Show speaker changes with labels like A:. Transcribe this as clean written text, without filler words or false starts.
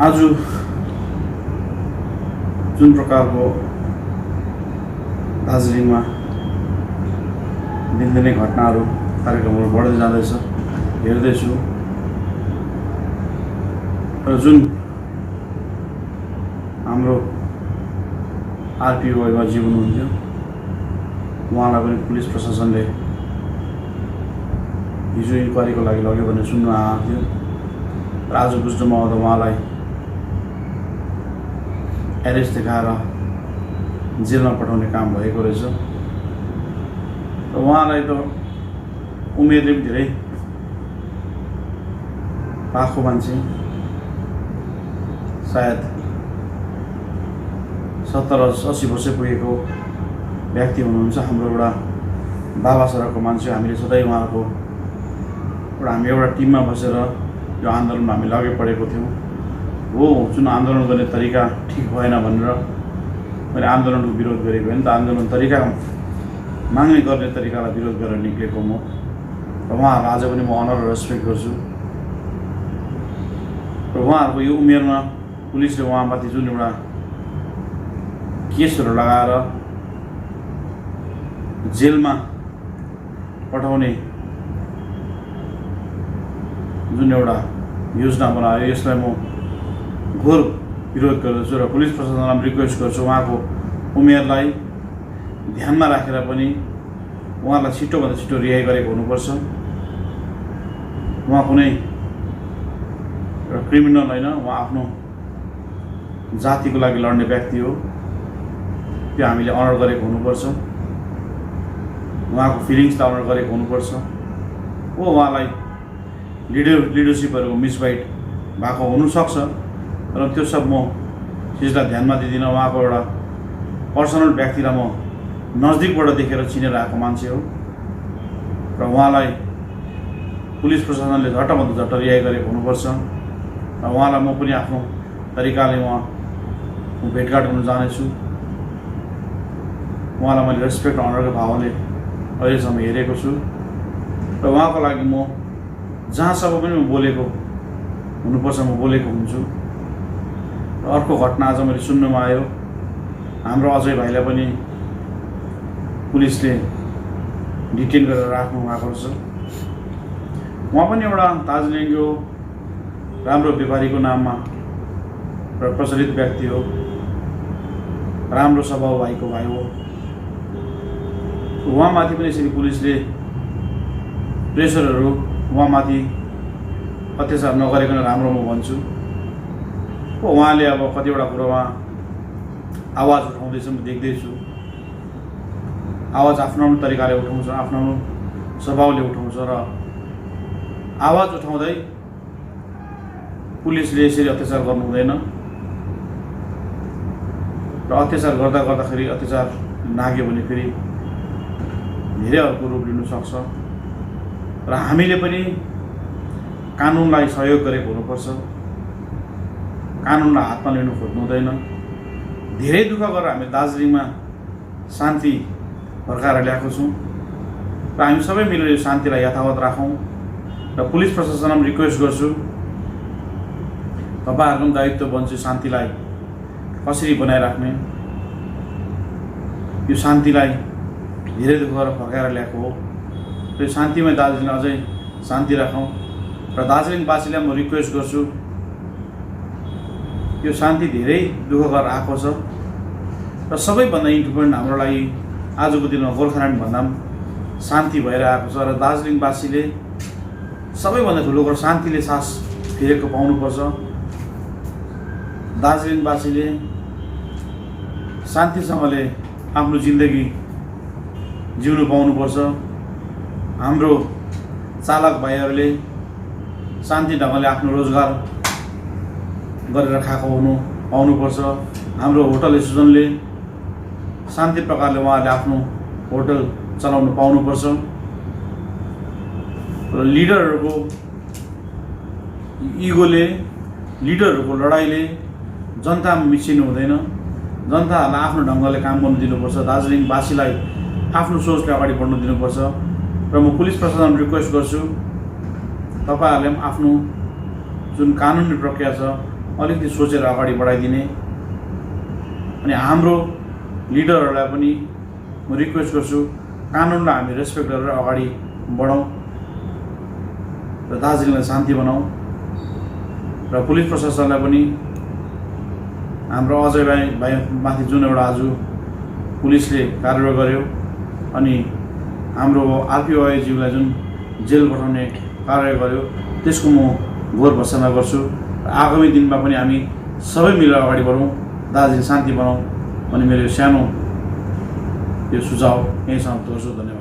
A: आज जुन प्रकारको दार्जिलिङमा दिनदिनै घटनाहरू कार्यक्रमहरू बढ्दै जाँदैछ हेर्दैछु र जुन हाम्रो आरपीओ वैबा जीवन हुन्थ्यो उहाँलाई पनि पुलिस प्रशासनले हिजो इन्क्वायरीको लागि लग्यो भन्ने सुन्न आएको थियो र आज बुझ्नमा आउँदा उहाँलाई एरेस्ट देखाएर जेलमा पठाउने काम भएको रहेछ र उहाँलाई त उमेरले पनि धेरै पाखो मान्छे सायद 70-80 वर्ष पुगेको व्यक्ति हुनुहुन्छ। हाम्रो एउटा बाबा सरको मान्छे, हामीले सधैँ उहाँको हामी एउटा टिममा बसेर यो आन्दोलनमा हामी लागि परेको थियौँ। हो जुन आन्दोलन गर्ने तरिका ठिक भएन भनेर मैले आन्दोलनको विरोध गरेको होइन, त आन्दोलन तरिका माग्ने गर्ने तरिकालाई विरोध गरेर निक्लेको म र उहाँहरू आज पनि म अनर र रेस्पेक्ट गर्छु र उहाँहरूको यो उमेरमा पुलिसले उहाँमाथि जुन एउटा केसहरू लगाएर जेलमा पठाउने जुन एउटा योजना बनायो यसलाई म घोर विरोध गर्दछु र पुलिस प्रशासनलाई रिक्वेस्ट गर्छु उहाँको उमेरलाई ध्यानमा राखेर पनि उहाँलाई छिटोभन्दा छिटो रिहाई गरेको हुनुपर्छ। उहाँ कुनै एउटा क्रिमिनल होइन, उहाँ आफ्नो जातिको लागि लड्ने व्यक्ति हो, त्यो हामीले अनर गरेको हुनुपर्छ। उहाँको फिलिङ्सलाई अनर गरेको हुनुपर्छ। उहाँलाई लिडरसिपहरूको मिसगाइड भएको हुनसक्छ र त्यो सब म चिजलाई ध्यानमा दिँदिनँ। उहाँको एउटा पर्सनल व्यक्तिलाई म नजिकबाट देखेर चिनेर आएको मान्छे हो र उहाँलाई पुलिस प्रशासनले झट्टभन्दा झट्ट रिहाई गरेको हुनुपर्छ र उहाँलाई म पनि आफ्नो तरिकाले भेटघाट गर्न जानेछु। उहाँलाई मैले रेस्पेक्ट अनरको भावले अहिलेसम्म हेरेको छु र उहाँको लागि म जहाँसम्म पनि म बोलेको हुनुपर्छ म बोलेको हुन्छु। र अर्को घटना आज मैले सुन्नमा आयो, हाम्रो अजय भाइलाई पनि पुलिसले डिटेन गरेर राख्नु भएको रहेछ। उहाँ पनि एउटा दार्जिलिङको राम्रो व्यापारीको नाममा र प्रचलित व्यक्ति हो, राम्रो स्वभाव भएको भाइ हो। उहाँमाथि पनि यसरी पुलिसले प्रेसरहरू उहाँमाथि अत्याचार नगरेको राम्रो म भन्छु। उहाँले अब कतिवटा कुरोमा आवाज उठाउँदैछ म देख्दैछु। आवाज आफ्नो तरिकाले उठाउँछ, आफ्नो स्वभावले उठाउँछ र आवाज उठाउँदै पुलिसले यसरी अत्याचार गर्नु हुँदैन र अत्याचार गर्दाखेरि अत्याचार नाग्यो भने फेरि धेरै अर्को रूप लिन सक्छ र हामीले पनि कानुनलाई सहयोग गरेको हुनुपर्छ। कानुनलाई हातमा लिनु खोज्नु हुँदैन। धेरै दुःख गरेर हामी दार्जिलिङमा शान्ति फर्काएर ल्याएको छौँ र हामी सबै मिलेर यो शान्तिलाई यथावत राखौँ र पुलिस प्रशासनमा रिक्वेस्ट गर्छु तपाईहरुको दायित्व बन्छ शान्तिलाई कसरी बनाइराख्ने। यो शान्तिलाई धेरै दुःख गरेर फर्काएर ल्याएको हो। त्यो शान्तिमय दार्जिलिङ अझै शान्ति राखौँ र दार्जिलिङवासीलाई म रिक्वेस्ट गर्छु यो शान्ति धेरै दुःख गरेर आएको छ र सबैभन्दा इम्पोर्टेन्ट हाम्रो लागि आजको दिनमा गोर्खाल्यान्ड भन्दा शान्ति भएर आएको छ र दार्जिलिङवासीले सबैभन्दा ठुलो कुरो शान्तिले सास फेरेको पाउनुपर्छ। दार्जिलिङवासीले शान्तिसँगले आफ्नो जिन्दगी जिउनु पाउनुपर्छ। हाम्रो चालक भाइहरूले शान्ति ढङ्गले आफ्नो रोजगार गरेर खाएको हुनु पाउनुपर्छ। हाम्रो होटल एसोसिएसनले शान्ति प्रकारले उहाँले आफ्नो होटल चलाउनु पाउनुपर्छ र लिडरहरूको इगोले लिडरहरूको लडाइँले जनतामा मिसिनु हुँदैन। जनताहरूलाई आफ्नो ढङ्गले काम गर्नु दिनुपर्छ। दार्जिलिङवासीलाई आफ्नो सोचले अगाडि बढ्नु दिनुपर्छ र म पुलिस प्रशासन रिक्वेस्ट गर्छु तपाईहरुले आफ्नो जुन कानुनी प्रक्रिया छ अलिकति सोचेर अगाडि बढाइदिने अनि हाम्रो लिडरहरूलाई पनि म रिक्वेस्ट गर्छु कानुनलाई हामी रेस्पेक्ट गरेर अगाडि बढौँ र दार्जिलिङलाई शान्ति बनाऊ र पुलिस प्रशासनलाई पनि हाम्रो अजय भाइ माथि जुन एउटा आज पुलिसले कारबाही गर्यो अनि हाम्रो आरपीओआईज्यूलाई जुन जेल पठाउने कारबाही गर्यो त्यसको म घोर भर्त्सना गर्छु र आगामी दिनमा पनि हामी सबै मिलेर अगाडि बढौँ दार्जिलिङ शान्ति बनाऊ अनि मेरो सानो यो सुझाव यही समाप्त गर्छु। धन्यवाद।